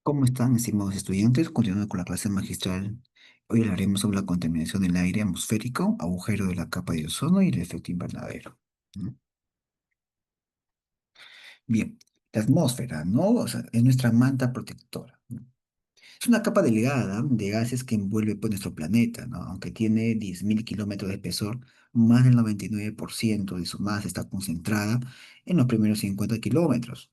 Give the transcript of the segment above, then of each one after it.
¿Cómo están, estimados estudiantes? Continuando con la clase magistral, hoy hablaremos sobre la contaminación del aire atmosférico, agujero de la capa de ozono y el efecto invernadero. ¿No? Bien, la atmósfera, ¿no? O sea, es nuestra manta protectora, ¿no? Es una capa delgada de gases que envuelve pues, nuestro planeta, ¿no? Aunque tiene 10.000 kilómetros de espesor, más del 99% de su masa está concentrada en los primeros 50 kilómetros.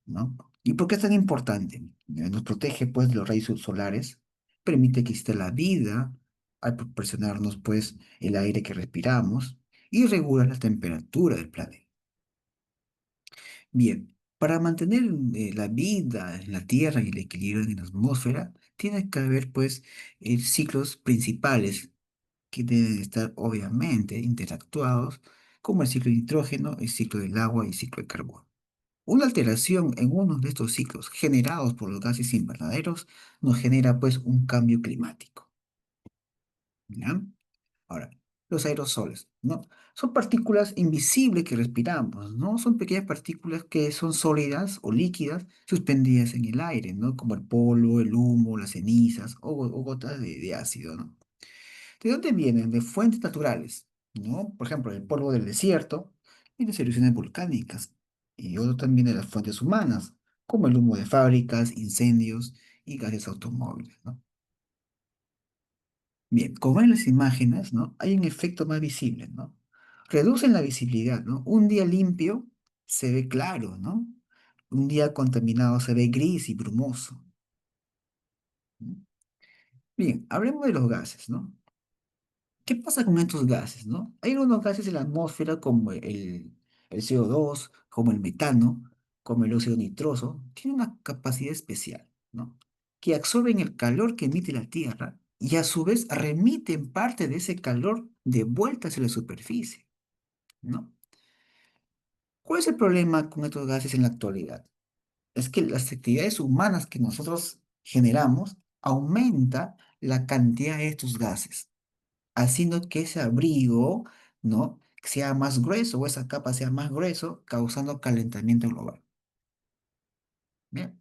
¿No? ¿Y por qué es tan importante? Nos protege pues de los rayos solares, permite que exista la vida al proporcionarnos pues el aire que respiramos y regula la temperatura del planeta. Bien, para mantener la vida en la Tierra y el equilibrio en la atmósfera, tiene que haber pues ciclos principales que deben estar obviamente interactuados, como el ciclo de nitrógeno, el ciclo del agua y el ciclo de carbono. Una alteración en uno de estos ciclos generados por los gases invernaderos nos genera pues un cambio climático. ¿Ya? Ahora, los aerosoles, ¿no? Son partículas invisibles que respiramos, ¿no? Son pequeñas partículas que son sólidas o líquidas suspendidas en el aire, ¿no? Como el polvo, el humo, las cenizas o gotas de ácido, ¿no? ¿De dónde vienen? De fuentes naturales, ¿no? Por ejemplo, el polvo del desierto y las erupciones volcánicas. Y otro también de las fuentes humanas, como el humo de fábricas, incendios y gases automóviles, ¿no? Bien, como en las imágenes, ¿no? Hay un efecto más visible, ¿no? Reducen la visibilidad, ¿no? Un día limpio se ve claro, ¿no? Un día contaminado se ve gris y brumoso. ¿No? Bien, hablemos de los gases, ¿no? ¿Qué pasa con estos gases, no? Hay algunos gases en la atmósfera como el CO2, como el metano, como el óxido nitroso, tienen una capacidad especial, ¿no? Que absorben el calor que emite la Tierra y a su vez remiten parte de ese calor de vuelta hacia la superficie, ¿no? ¿Cuál es el problema con estos gases en la actualidad? Es que las actividades humanas que nosotros generamos aumenta la cantidad de estos gases haciendo que ese abrigo, ¿no? sea más grueso o esa capa sea más grueso, causando calentamiento global. Bien.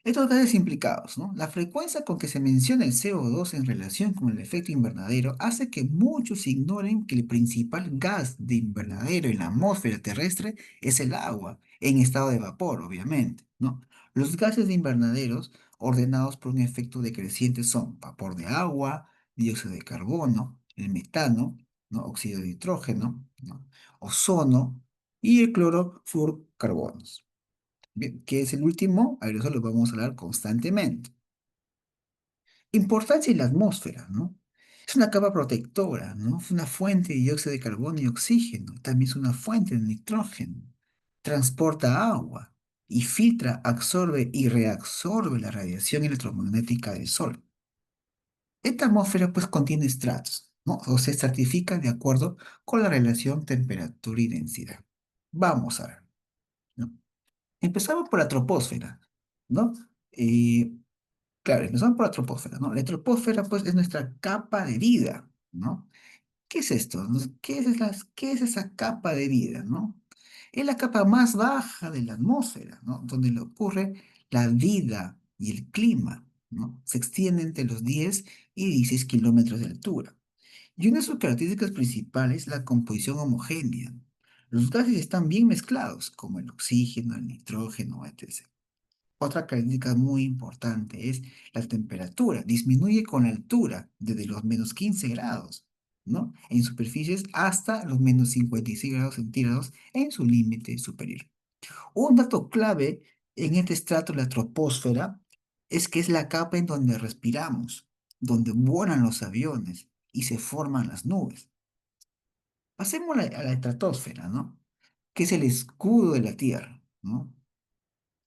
Estos gases implicados, ¿no? La frecuencia con que se menciona el CO2 en relación con el efecto invernadero hace que muchos ignoren que el principal gas de invernadero en la atmósfera terrestre es el agua, en estado de vapor, obviamente, ¿no? Los gases de invernaderos ordenados por un efecto decreciente son vapor de agua, dióxido de carbono, el metano, ¿no? Óxido de nitrógeno, ¿no? Ozono y el clorofluorocarbonos. Bien, que es el último aerosol, lo vamos a hablar constantemente. Importancia en la atmósfera, ¿no? Es una capa protectora, ¿no? Es una fuente de dióxido de carbono y oxígeno. También es una fuente de nitrógeno. Transporta agua y filtra, absorbe y reabsorbe la radiación electromagnética del Sol. Esta atmósfera pues contiene estratos, ¿no? O se estratifica de acuerdo con la relación temperatura y densidad. Vamos a ver, ¿no? Empezamos por la troposfera, ¿no? Eh, claro, empezamos por la troposfera, ¿no? La troposfera, pues, es nuestra capa de vida, ¿no? ¿Qué es esto? ¿No? ¿Qué es esa capa de vida, ¿no? Es la capa más baja de la atmósfera, ¿no? Donde le ocurre la vida y el clima, ¿no? Se extiende entre los 10 y 16 kilómetros de altura. Y una de sus características principales es la composición homogénea. Los gases están bien mezclados, como el oxígeno, el nitrógeno, etc. Otra característica muy importante es la temperatura. Disminuye con la altura, desde los menos 15 grados, ¿no? En superficies hasta los menos 56 grados centígrados en su límite superior. Un dato clave en este estrato de la troposfera es que es la capa en donde respiramos, donde vuelan los aviones y se forman las nubes. Pasemos a la estratosfera, ¿no? Que es el escudo de la Tierra, ¿no?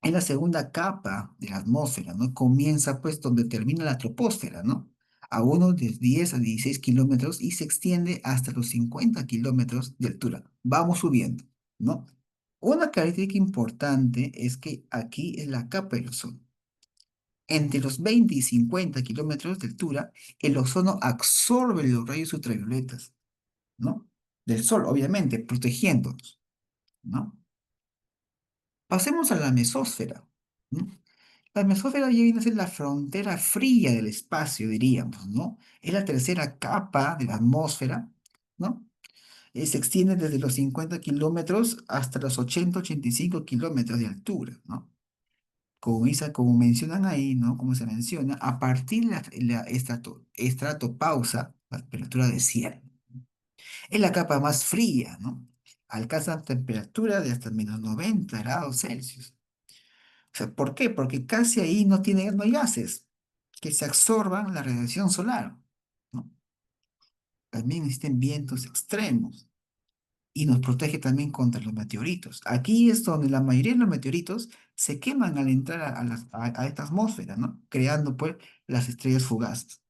Es la segunda capa de la atmósfera, ¿no? Comienza pues donde termina la troposfera, ¿no? A unos de 10 a 16 kilómetros y se extiende hasta los 50 kilómetros de altura. Vamos subiendo, ¿no? Una característica importante es que aquí es la capa del ozono. Entre los 20 y 50 kilómetros de altura, el ozono absorbe los rayos ultravioletas, ¿no? Del sol, obviamente, protegiéndonos, ¿no? Pasemos a la mesósfera, ¿no? La mesósfera ya viene a ser la frontera fría del espacio, diríamos, ¿no? Es la tercera capa de la atmósfera, ¿no? Se extiende desde los 50 kilómetros hasta los 80-85 kilómetros de altura, ¿no? Como mencionan ahí, ¿no? Como se menciona, a partir de la estratopausa, la temperatura de 100, es la capa más fría, ¿no? Alcanza temperatura de hasta -90 °C. O sea, ¿por qué? Porque casi ahí no hay gases que se absorban la radiación solar, ¿no? También existen vientos extremos y nos protege también contra los meteoritos. Aquí es donde la mayoría de los meteoritos se queman al entrar a esta atmósfera, ¿no? Creando, pues, las estrellas fugaces.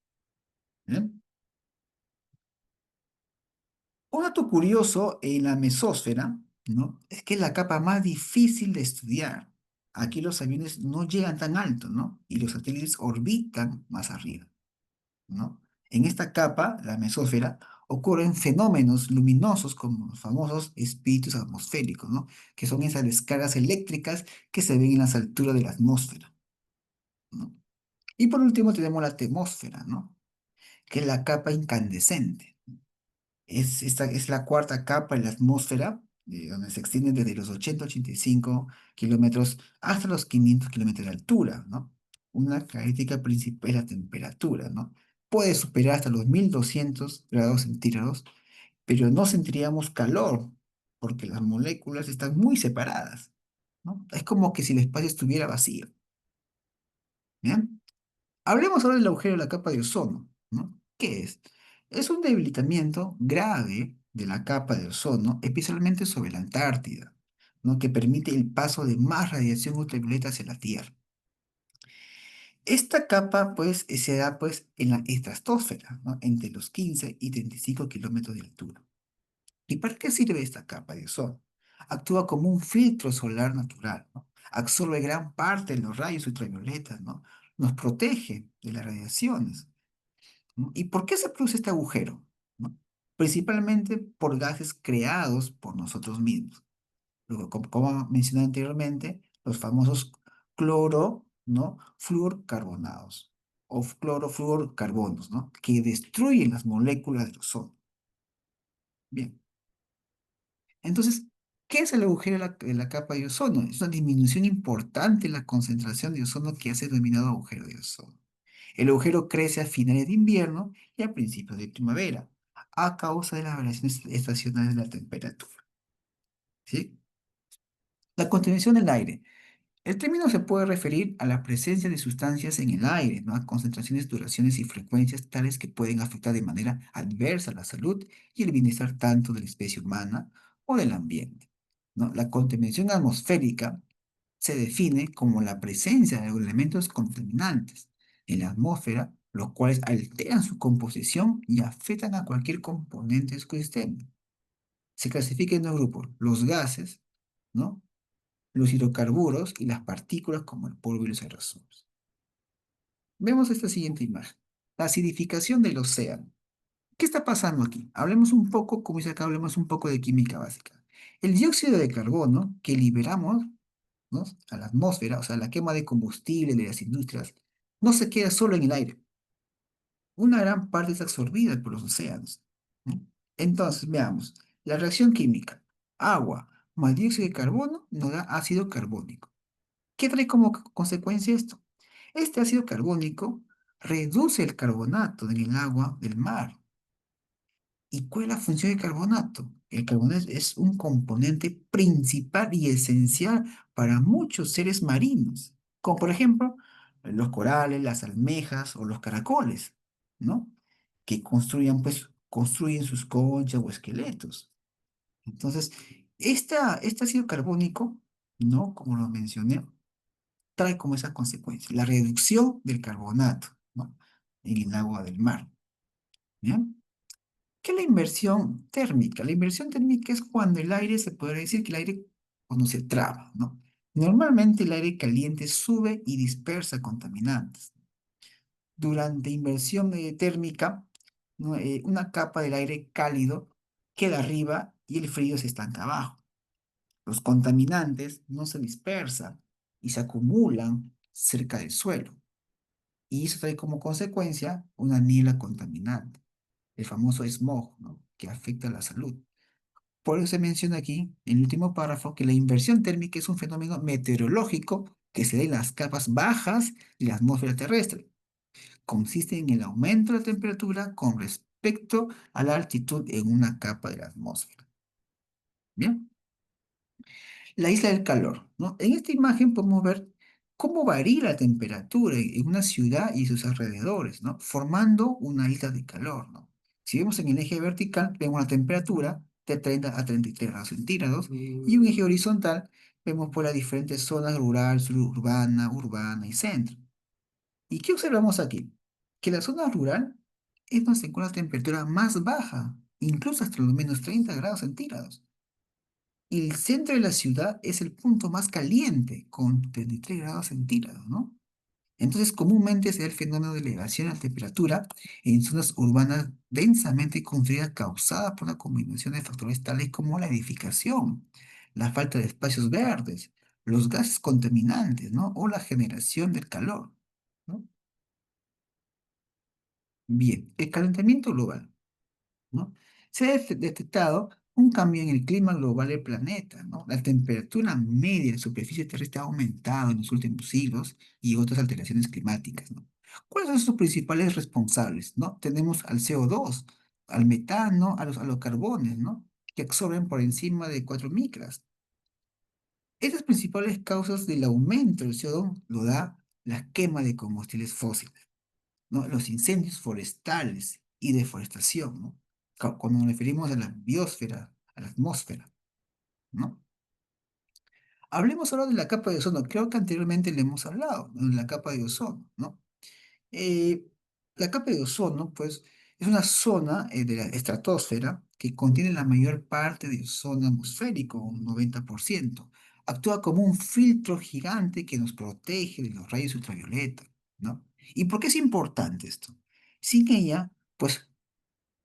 ¿Bien? Un dato curioso en la mesósfera, ¿no? Es que es la capa más difícil de estudiar. Aquí los aviones no llegan tan alto, ¿no? Y los satélites orbitan más arriba, ¿no? En esta capa, la mesósfera, ocurren fenómenos luminosos como los famosos espíritus atmosféricos, ¿no? Que son esas descargas eléctricas que se ven en las alturas de la atmósfera, ¿no? Y por último tenemos la termósfera, ¿no? Que es la capa incandescente. Esta es la cuarta capa en la atmósfera, donde se extiende desde los 80-85 kilómetros hasta los 500 kilómetros de altura, ¿no? Una característica principal es la temperatura, ¿no? Puede superar hasta los 1200 grados centígrados, pero no sentiríamos calor, porque las moléculas están muy separadas, ¿no? Es como que si el espacio estuviera vacío, ¿bien? Hablemos ahora del agujero de la capa de ozono, ¿no? ¿Qué es? Es un debilitamiento grave de la capa de ozono, especialmente sobre la Antártida, ¿no? Que permite el paso de más radiación ultravioleta hacia la Tierra. Esta capa, pues, se da, pues, en la estratosfera, ¿no? Entre los 15 y 35 kilómetros de altura. ¿Y para qué sirve esta capa de ozono? Actúa como un filtro solar natural, ¿no? Absorbe gran parte de los rayos ultravioletas, ¿no? Nos protege de las radiaciones, ¿no? ¿Y por qué se produce este agujero? ¿No? Principalmente por gases creados por nosotros mismos. Luego, como mencioné anteriormente, los famosos cloro, ¿no? Fluorcarbonados o clorofluorcarbonos, ¿no? Que destruyen las moléculas del ozono. Bien, entonces, ¿qué es el agujero de la capa de ozono? Es una disminución importante en la concentración de ozono que hace el denominado agujero de ozono. El agujero crece a finales de invierno y a principios de primavera, a causa de las variaciones estacionales de la temperatura, ¿sí? La contaminación del aire. El término se puede referir a la presencia de sustancias en el aire, ¿no? A concentraciones, duraciones y frecuencias tales que pueden afectar de manera adversa la salud y el bienestar tanto de la especie humana o del ambiente, ¿no? La contaminación atmosférica se define como la presencia de elementos contaminantes en la atmósfera, los cuales alteran su composición y afectan a cualquier componente de su sistema. Se clasifica en dos grupos, los gases, ¿no? Los hidrocarburos y las partículas como el polvo y los aerosoles. Vemos esta siguiente imagen. La acidificación del océano. ¿Qué está pasando aquí? Hablemos un poco, como dice acá, hablemos un poco de química básica. El dióxido de carbono que liberamos, ¿no? A la atmósfera, o sea, la quema de combustible de las industrias, no se queda solo en el aire. Una gran parte es absorbida por los océanos, ¿no? Entonces, veamos, la reacción química. Agua más dióxido de carbono nos da ácido carbónico. ¿Qué trae como consecuencia esto? Este ácido carbónico reduce el carbonato en el agua del mar. ¿Y cuál es la función del carbonato? El carbonato es un componente principal y esencial para muchos seres marinos, como por ejemplo los corales, las almejas o los caracoles, ¿no? Que construyen sus conchas o esqueletos. Entonces, este ácido carbónico, ¿no? Como lo mencioné, trae como esa consecuencia la reducción del carbonato, ¿no? En el agua del mar. ¿Bien? ¿Qué es la inversión térmica? La inversión térmica es cuando el aire, se podría decir que el aire, cuando se traba, ¿no? Normalmente el aire caliente sube y dispersa contaminantes. Durante inversión térmica, ¿no? Una capa del aire cálido queda arriba y el frío se estanca abajo. Los contaminantes no se dispersan y se acumulan, cerca del suelo. Y eso trae como consecuencia una niebla contaminante, el famoso smog, ¿no? Que afecta a la salud. Por eso se menciona aquí, en el último párrafo, que la inversión térmica es un fenómeno meteorológico que se da en las capas bajas de la atmósfera terrestre. Consiste en el aumento de la temperatura con respecto a la altitud en una capa de la atmósfera. Bien, la isla del calor, ¿no? En esta imagen podemos ver cómo varía la temperatura en una ciudad y sus alrededores, ¿no? Formando una isla de calor, ¿no? Si vemos en el eje vertical, vemos la temperatura de 30 a 33 grados centígrados y un eje horizontal, vemos por las diferentes zonas rural, suburbana, urbana y centro. ¿Y qué observamos aquí? Que la zona rural es donde se encuentra la temperatura más baja, incluso hasta los menos 30 grados centígrados. Y el centro de la ciudad es el punto más caliente, con 33 grados centígrados, ¿no? Entonces, comúnmente se da el fenómeno de elevación de la temperatura en zonas urbanas densamente construidas causada por una combinación de factores tales como la edificación, la falta de espacios verdes, los gases contaminantes, ¿no? O la generación del calor, ¿no? Bien, el calentamiento global, ¿no? Se ha detectado un cambio en el clima global del planeta, ¿no? La temperatura media de la superficie terrestre ha aumentado en los últimos siglos y otras alteraciones climáticas, ¿no? ¿Cuáles son sus principales responsables, ¿no? Tenemos al CO2, al metano, a los carbones, ¿no? Que absorben por encima de 4 micras. Estas principales causas del aumento del CO2 lo da la quema de combustibles fósiles, ¿no? Los incendios forestales y deforestación, ¿no? Cuando nos referimos a la biosfera, a la atmósfera, ¿no? Hablemos ahora de la capa de ozono. Creo que anteriormente le hemos hablado, ¿no? De la capa de ozono, ¿no? Eh, la capa de ozono, pues, es una zona de la estratosfera que contiene la mayor parte de ozono atmosférico, un 90%. Actúa como un filtro gigante que nos protege de los rayos ultravioleta, ¿no? ¿Y por qué es importante esto? Sin ella, pues,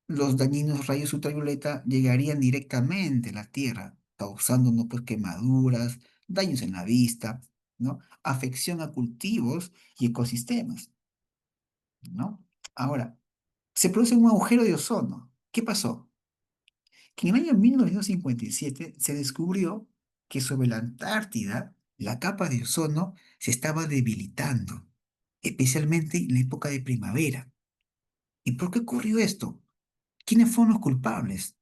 los dañinos rayos ultravioleta llegarían directamente a la Tierra, causándonos, pues, quemaduras, daños en la vista, ¿no? Afección a cultivos y ecosistemas, ¿no? Ahora, se produce un agujero de ozono. ¿Qué pasó? Que en el año 1957 se descubrió que sobre la Antártida la capa de ozono se estaba debilitando, especialmente en la época de primavera. ¿Y por qué ocurrió esto? ¿Quiénes fueron los culpables?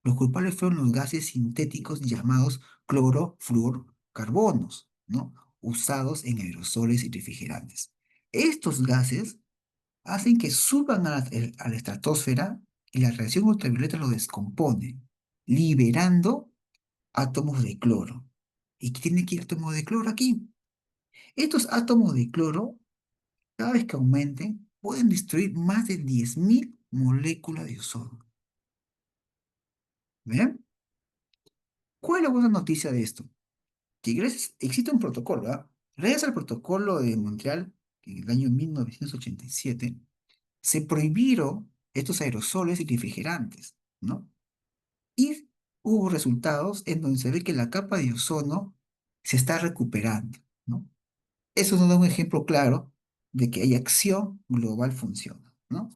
Los culpables fueron los gases sintéticos llamados clorofluorcarbonos, ¿no? Usados en aerosoles y refrigerantes. Estos gases hacen que suban a la estratosfera y la radiación ultravioleta lo descompone, liberando átomos de cloro. ¿Y qué tiene que ir átomo de cloro aquí? Estos átomos de cloro, cada vez que aumenten, pueden destruir más de 10.000 moléculas de ozono. ¿Ven? ¿Cuál es la buena noticia de esto? Que existe un protocolo, ¿ah? Gracias al protocolo de Montreal, en el año 1987, se prohibieron estos aerosoles y refrigerantes, ¿no? Y hubo resultados en donde se ve que la capa de ozono se está recuperando, ¿no? Eso nos da un ejemplo claro de que hay acción global funciona, ¿no?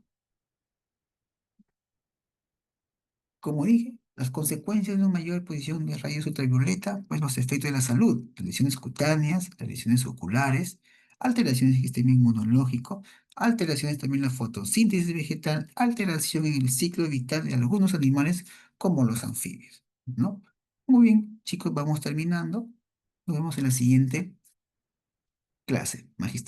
Como dije, las consecuencias de una mayor exposición de rayos ultravioleta, pues los efectos de la salud, las lesiones cutáneas, las lesiones oculares, alteraciones del sistema inmunológico, alteraciones también en la fotosíntesis vegetal, alteración en el ciclo vital de algunos animales como los anfibios, ¿no? Muy bien, chicos, vamos terminando. Nos vemos en la siguiente clase magistral.